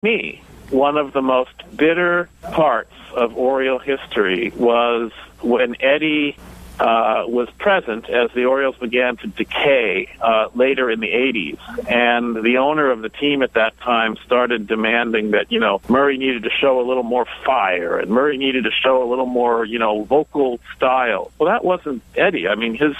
me, one of the most bitter parts of Oriole history was when Eddie was present as the Orioles began to decay later in the 80s. And the owner of the team at that time started demanding that, Murray needed to show a little more fire and Murray needed to show a little more, vocal style. Well, that wasn't Eddie. I mean, his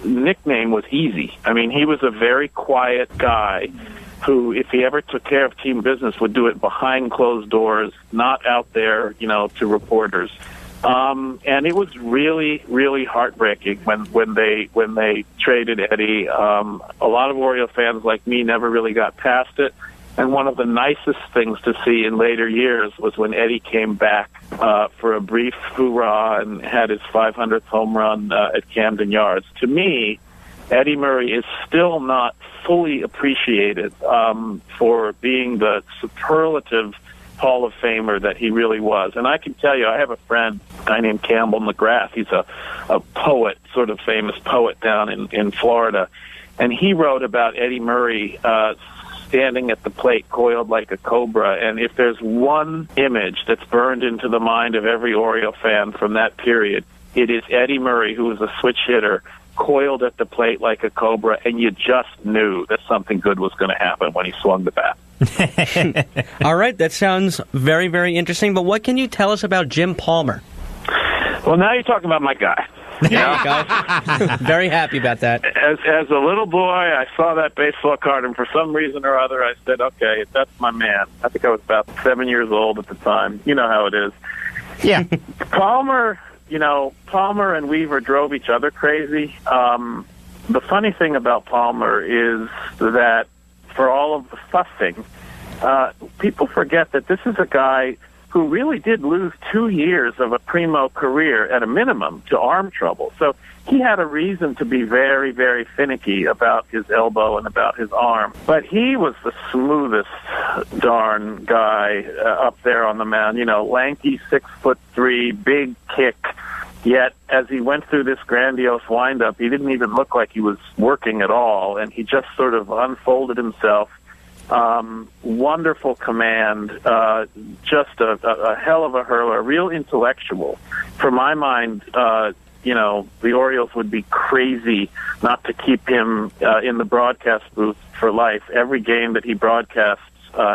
nickname was Easy. I mean, he was a very quiet guy who, if he ever took care of team business, would do it behind closed doors, not out there, to reporters. And it was really, really heartbreaking when they traded Eddie. A lot of Oriole fans like me never really got past it. And one of the nicest things to see in later years was when Eddie came back for a brief hoorah and had his 500th home run at Camden Yards. To me, Eddie Murray is still not fully appreciated for being the superlative Hall of Famer that he really was. And I can tell you, I have a friend, a guy named Campbell McGrath. He's a poet, sort of famous poet down in Florida. And he wrote about Eddie Murray standing at the plate coiled like a cobra. And if there's one image that's burned into the mind of every Oriole fan from that period, it is Eddie Murray, who was a switch hitter, coiled at the plate like a cobra, and you just knew that something good was going to happen when he swung the bat. All right, that sounds very, very interesting. But what can you tell us about Jim Palmer? Well, now you're talking about my guy. There you go. Very happy about that. As a little boy, I saw that baseball card, and for some reason or other, I said, okay, that's my man. I think I was about 7 years old at the time. You know how it is. Yeah. Palmer and Weaver drove each other crazy. The funny thing about Palmer is that for all of the fussing, people forget that this is a guy who really did lose 2 years of a primo career at a minimum to arm trouble. So he had a reason to be very, very finicky about his elbow and about his arm. But he was the smoothest darn guy up there on the mound. Lanky, 6'3", big kick. Yet, as he went through this grandiose windup, he didn't even look like he was working at all, and he just sort of unfolded himself. Wonderful command, just a hell of a hurler, a real intellectual. For my mind, the Orioles would be crazy not to keep him in the broadcast booth for life. Every game that he broadcasts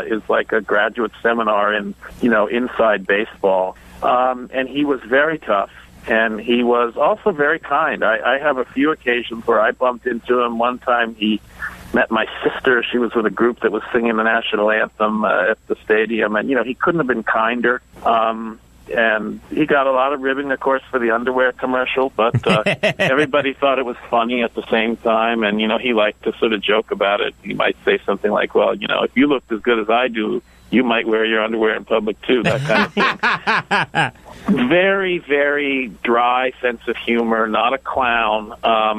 is like a graduate seminar in, inside baseball. And he was very tough. And he was also very kind. I have a few occasions where I bumped into him. One time he met my sister. She was with a group that was singing the national anthem at the stadium. And, he couldn't have been kinder. And he got a lot of ribbing, of course, for the underwear commercial. But everybody thought it was funny at the same time. And, he liked to sort of joke about it. He might say something like, well, if you looked as good as I do, you might wear your underwear in public, too, that kind of thing. Very, very dry sense of humor, not a clown,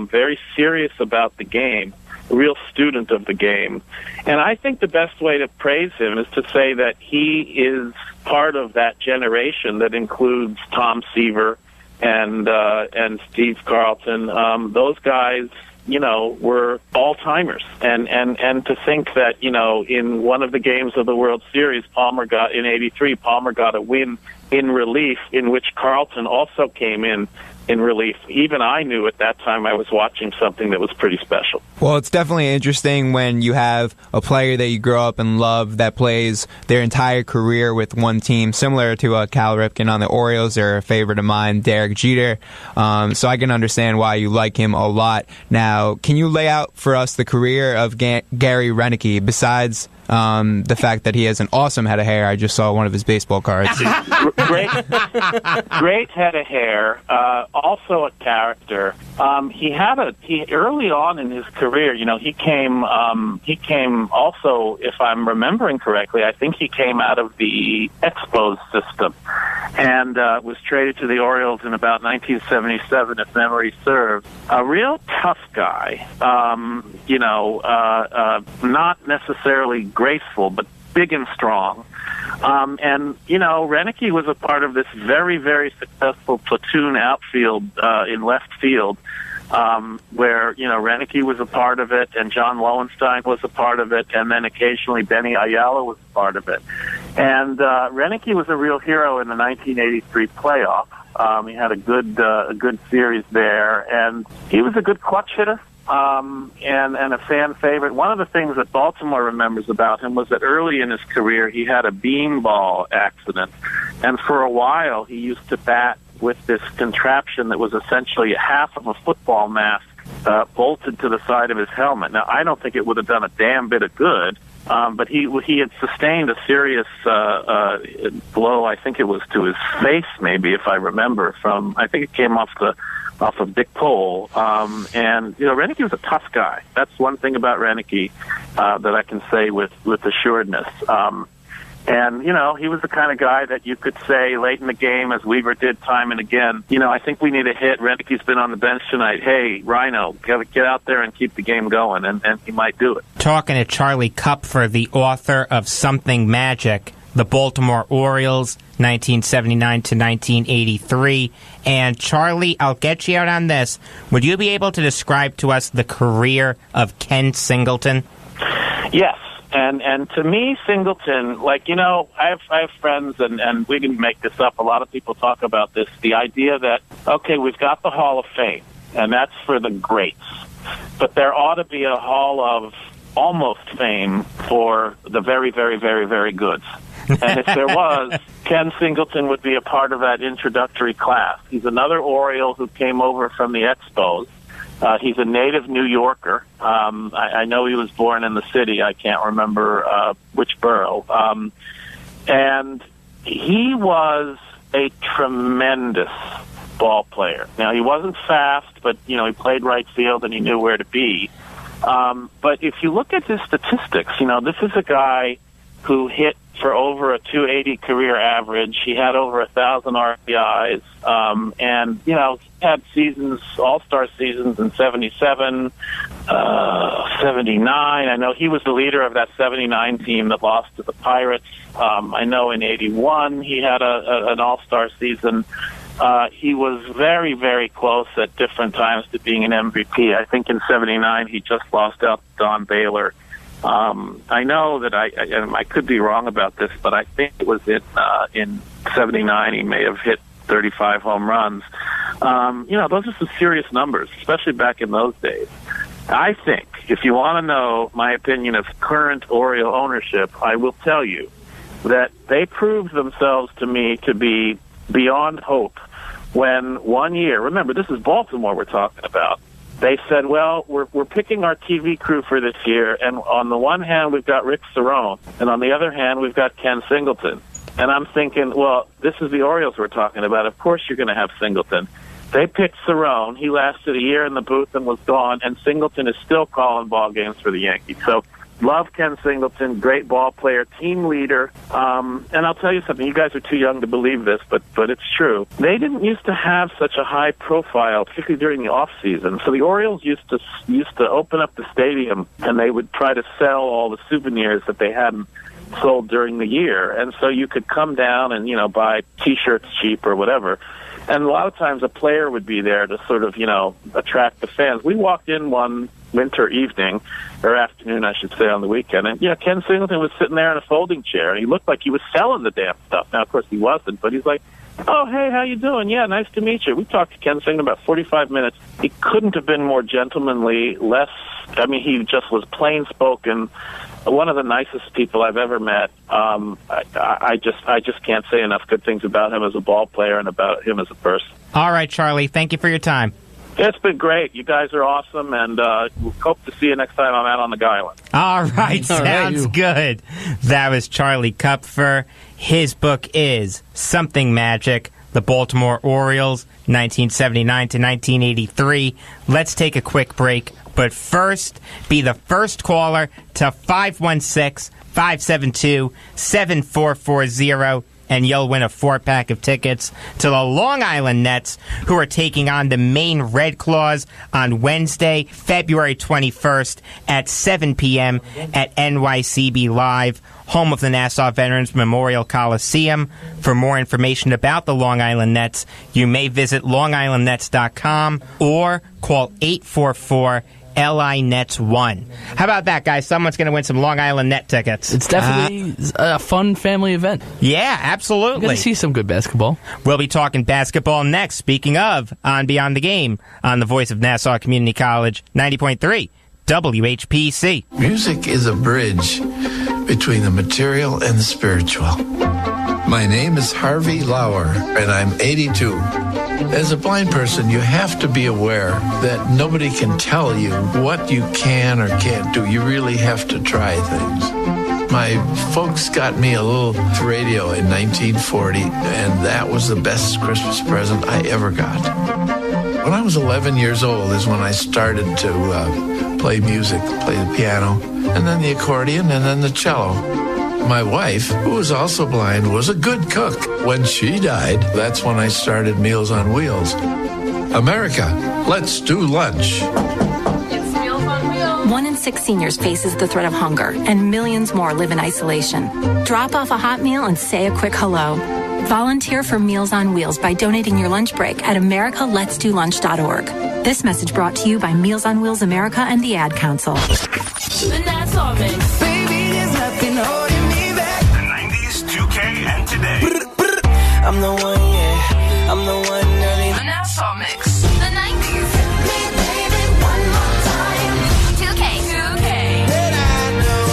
very serious about the game, a real student of the game. And I think the best way to praise him is to say that he is part of that generation that includes Tom Seaver and Steve Carlton. Those guys, were all-timers. And to think that, in one of the games of the World Series, in '83, Palmer got a win in relief in which Carlton also came in relief. Even I knew at that time I was watching something that was pretty special. Well, it's definitely interesting when you have a player that you grow up and love that plays their entire career with one team, similar to Cal Ripken on the Orioles. They're a favorite of mine, Derek Jeter. So I can understand why you like him a lot. Now, can you lay out for us the career of Gary Roenicke, besides the fact that he has an awesome head of hair? I just saw one of his baseball cards. Great head of hair. Also a character. He early on in his career, he came also, if I'm remembering correctly, I think he came out of the Expos system and was traded to the Orioles in about 1977, if memory serves. A real tough guy. Not necessarily graceful, but big and strong. Roenicke was a part of this very, very successful platoon outfield in left field where, Renicky was a part of it, and John Lowenstein was a part of it, and then occasionally Benny Ayala was a part of it. And Renicky was a real hero in the 1983 playoff. He had a good series there, and he was a good clutch hitter. And a fan favorite. One of the things that Baltimore remembers about him was that early in his career he had a beanball accident, and for a while he used to bat with this contraption that was essentially half of a football mask bolted to the side of his helmet. Now, I don't think it would have done a damn bit of good, but he had sustained a serious blow. I think it was to his face, maybe, if I remember. I think it came off of Dick Cole. And Renicky was a tough guy. That's one thing about Renicky that I can say with assuredness. And, he was the kind of guy that you could say late in the game, as Weaver did time and again, I think we need a hit. Renicky's been on the bench tonight. Hey, Rhino, get out there and keep the game going, and he might do it. Talking to Charlie Kupfer, the author of Something Magic, the Baltimore Orioles, 1979 to 1983. And Charlie, I'll get you out on this. Would you be able to describe to us the career of Ken Singleton? Yes. And to me, Singleton, I have friends, and we can make this up. A lot of people talk about this, the idea that, okay, we've got the Hall of Fame, and that's for the greats. But there ought to be a Hall of Almost Fame for the very, very, very, very goods. And if there was, Ken Singleton would be a part of that introductory class. He's another Oriole who came over from the Expos. He's a native New Yorker. I know he was born in the city. I can't remember which borough. And he was a tremendous ball player. Now, he wasn't fast, but, he played right field and he knew where to be. But if you look at his statistics, this is a guy who hit for over a 280 career average. He had over 1,000 RBIs, and had seasons, all-star seasons in 77, 79. I know he was the leader of that 79 team that lost to the Pirates. I know in 81 he had an all-star season. He was very, very close at different times to being an MVP. I think in 79 he just lost out to Don Baylor. I know that I could be wrong about this, but I think it was in 79 he may have hit 35 home runs. Those are some serious numbers, especially back in those days. I think, if you want to know my opinion of current Oriole ownership, I will tell you that they proved themselves to me to be beyond hope when one year, remember, this is Baltimore we're talking about, they said, well, we're picking our TV crew for this year, and on the one hand, we've got Rick Cerrone, and on the other hand, we've got Ken Singleton. And I'm thinking, well, this is the Orioles we're talking about. Of course you're going to have Singleton. They picked Cerrone. He lasted a year in the booth and was gone, and Singleton is still calling ball games for the Yankees. So love Ken Singleton, great ball player, team leader. And I'll tell you something, you guys are too young to believe this, but it's true. They didn't used to have such a high profile, particularly during the off season. So the Orioles used to open up the stadium, and they would try to sell all the souvenirs that they hadn't sold during the year. And so you could come down and, buy T-shirts cheap or whatever. And a lot of times a player would be there to sort of, attract the fans. We walked in one winter evening, or afternoon, I should say, on the weekend, and, Ken Singleton was sitting there in a folding chair, and he looked like he was selling the damn stuff. Now, of course, he wasn't, but he's like, oh, hey, how you doing? Yeah, nice to meet you. We talked to Ken Singleton about 45 minutes. He couldn't have been more gentlemanly, he just was plain-spoken, one of the nicest people I've ever met. I just can't say enough good things about him as a ball player and about him as a person. All right, Charlie, thank you for your time. It's been great. You guys are awesome, and we'll hope to see you next time I'm out on the Island. All right, sounds good. That was Charlie Kupfer. His book is Something Magic, the Baltimore Orioles, 1979 to 1983. Let's take a quick break, but first, be the first caller to 516-572-7440. and you'll win a 4-pack of tickets to the Long Island Nets, who are taking on the Maine Red Claws on Wednesday, February 21st at 7 p.m. at NYCB Live, home of the Nassau Veterans Memorial Coliseum. For more information about the Long Island Nets, you may visit longislandnets.com or call 844-LI-NETS-1. How about that, guys? Someone's going to win some Long Island Net tickets. It's definitely a fun family event. Yeah, absolutely. You're going to see some good basketball. We'll be talking basketball next. Speaking of, on Beyond the Game, on the voice of Nassau Community College, 90.3 WHPC. Music is a bridge between the material and the spiritual. My name is Harvey Lauer, and I'm 82. As a blind person, you have to be aware that nobody can tell you what you can or can't do. You really have to try things. My folks got me a little radio in 1940, and that was the best Christmas present I ever got. When I was 11 years old is when I started to play music, play the piano, and then the accordion, and then the cello. My wife, who was also blind, was a good cook. When she died, that's when I started Meals on Wheels. America, let's do lunch. It's Meals on Wheels. 1 in 6 seniors faces the threat of hunger, and millions more live in isolation. Drop off a hot meal and say a quick hello. Volunteer for Meals on Wheels by donating your lunch break at americaletsdolunch.org. This message brought to you by Meals on Wheels America and the Ad Council. The Nassau Mix. Baby, there's nothing holding me back. The 90s, 2K, and today. I'm the one, yeah. I'm the one early. The Nassau Mix. The 90s. Baby, one more time. 2K. That I know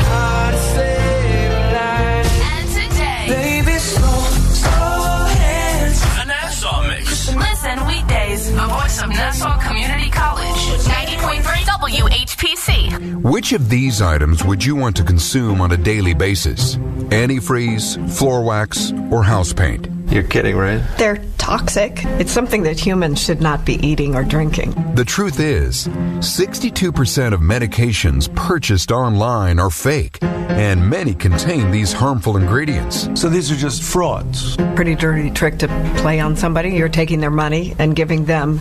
how to save a life. And today. Baby, slow hands. The Nassau Mix. Listen weekdays. The voice of Nassau Community College. 90.3 WHPC. Which of these items would you want to consume on a daily basis? Antifreeze, floor wax, or house paint? You're kidding, right? They're toxic. It's something that humans should not be eating or drinking. The truth is, 62% of medications purchased online are fake, and many contain these harmful ingredients. So these are just frauds. Pretty dirty trick to play on somebody. You're taking their money and giving them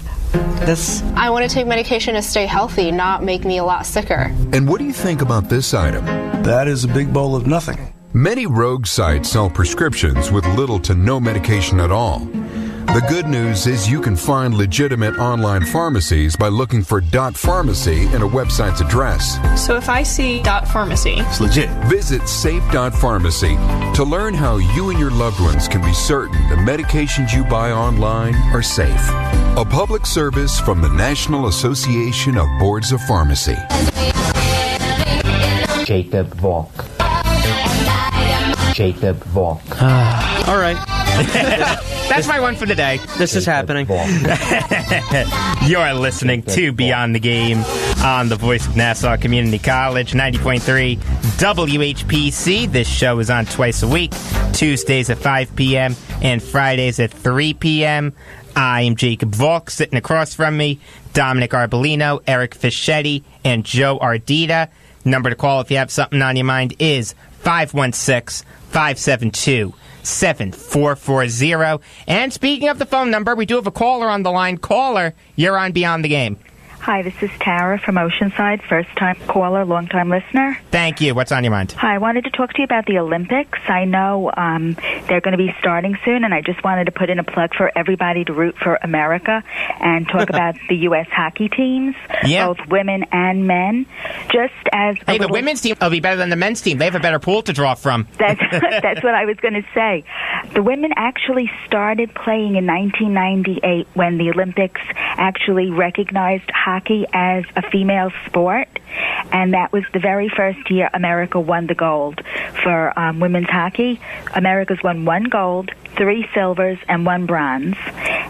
this. I want to take medication to stay healthy, not make me a lot sicker. And what do you think about this item? That is a big bowl of nothing. Many rogue sites sell prescriptions with little to no medication at all. The good news is you can find legitimate online pharmacies by looking for .pharmacy in a website's address. So if I see .pharmacy, It's legit. Visit safe.pharmacy to learn how you and your loved ones can be certain the medications you buy online are safe. A public service from the National Association of Boards of Pharmacy. Jacob Volk. Jacob Volk. All right. That's my one for the day. This is happening. You're listening to Beyond the Game on the voice of Nassau Community College, 90.3 WHPC. This show is on twice a week, Tuesdays at 5 p.m. and Fridays at 3 p.m. I am Jacob Volk. Sitting across from me, Dominic Arbolino, Eric Fischetti, and Joe Ardita. Number to call if you have something on your mind is 516-572-7440. And speaking of the phone number, we do have a caller on the line. Caller, you're on Beyond the Game. Hi, this is Tara from Oceanside, first-time caller, long-time listener. Thank you. What's on your mind? Hi, I wanted to talk to you about the Olympics. I know they're going to be starting soon, and I just wanted to put in a plug for everybody to root for America and talk about the U.S. hockey teams, both women and men. Just as the women's team will be better than the men's team. They have a better pool to draw from. That's what I was going to say. The women actually started playing in 1998 when the Olympics actually recognized hockey as a female sport, and that was the very first year America won the gold for women's hockey. America's won 1 gold, 3 silvers, and 1 bronze.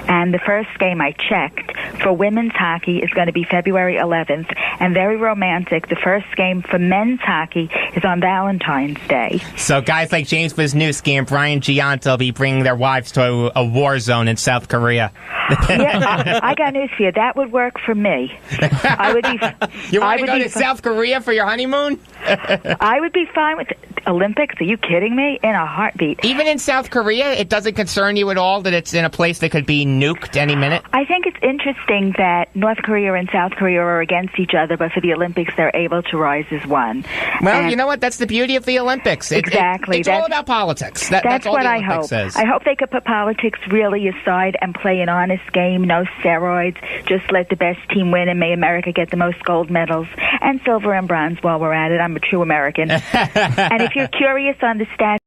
And the first game I checked for women's hockey is going to be February 11th, and very romantic. The first game for men's hockey is on Valentine's Day. So guys like James Wisniewski and Brian Gianto will be bringing their wives to a war zone in South Korea. Yeah, I got news for you. That would work for me. I would be. You want to go to South Korea for your honeymoon? I would be fine with the Olympics. Are you kidding me? In a heartbeat. Even in South Korea, it doesn't concern you at all that it's in a place that could be nuked any minute? I think it's interesting that North Korea and South Korea are against each other, but for the Olympics, they're able to rise as one. Well, and you know what? That's the beauty of the Olympics. Exactly. It's all about politics. That's all what the I Olympics hope. says. I hope they could put politics really aside and play an honest game, no steroids. Just let the best team win, and may America get the most gold medals and silver and bronze while we're at it. I'm a true American. And if you're curious on the stats,